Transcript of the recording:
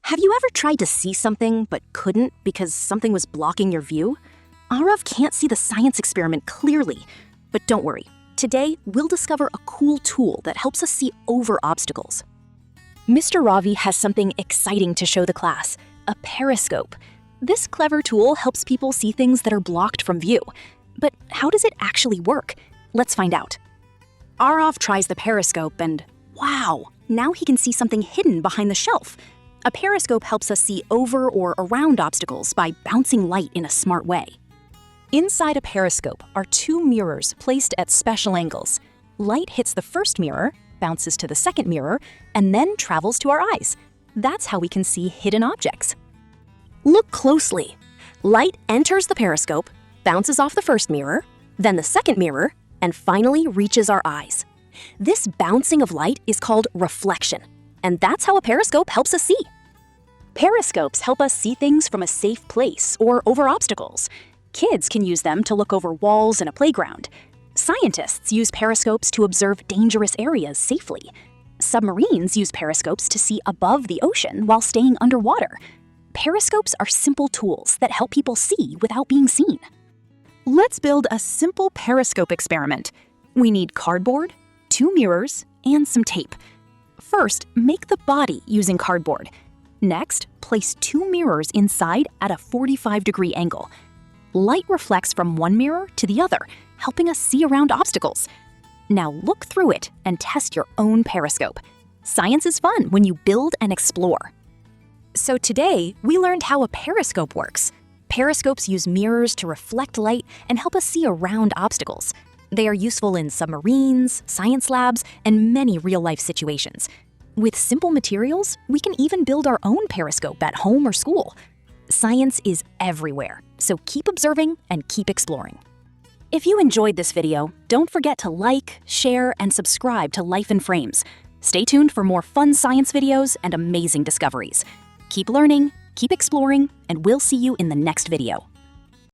Have you ever tried to see something but couldn't because something was blocking your view? Aarav can't see the science experiment clearly. But don't worry, today we'll discover a cool tool that helps us see over obstacles. Mr. Ravi has something exciting to show the class, a periscope. This clever tool helps people see things that are blocked from view. But how does it actually work? Let's find out. Aarav tries the periscope and wow, now he can see something hidden behind the shelf. A periscope helps us see over or around obstacles by bouncing light in a smart way. Inside a periscope are two mirrors placed at special angles. Light hits the first mirror, bounces to the second mirror, and then travels to our eyes. That's how we can see hidden objects. Look closely. Light enters the periscope, bounces off the first mirror, then the second mirror, and finally reaches our eyes. This bouncing of light is called reflection, and that's how a periscope helps us see. Periscopes help us see things from a safe place or over obstacles. Kids can use them to look over walls in a playground. Scientists use periscopes to observe dangerous areas safely. Submarines use periscopes to see above the ocean while staying underwater. Periscopes are simple tools that help people see without being seen. Let's build a simple periscope experiment. We need cardboard, two mirrors, and some tape. First, make the body using cardboard. Next, place two mirrors inside at a 45-degree angle. Light reflects from one mirror to the other, helping us see around obstacles. Now look through it and test your own periscope. Science is fun when you build and explore. So today, we learned how a periscope works. Periscopes use mirrors to reflect light and help us see around obstacles. They are useful in submarines, science labs, and many real-life situations. With simple materials, we can even build our own periscope at home or school. Science is everywhere, so keep observing and keep exploring. If you enjoyed this video, don't forget to like, share, and subscribe to Life in Frames. Stay tuned for more fun science videos and amazing discoveries. Keep learning, keep exploring, and we'll see you in the next video.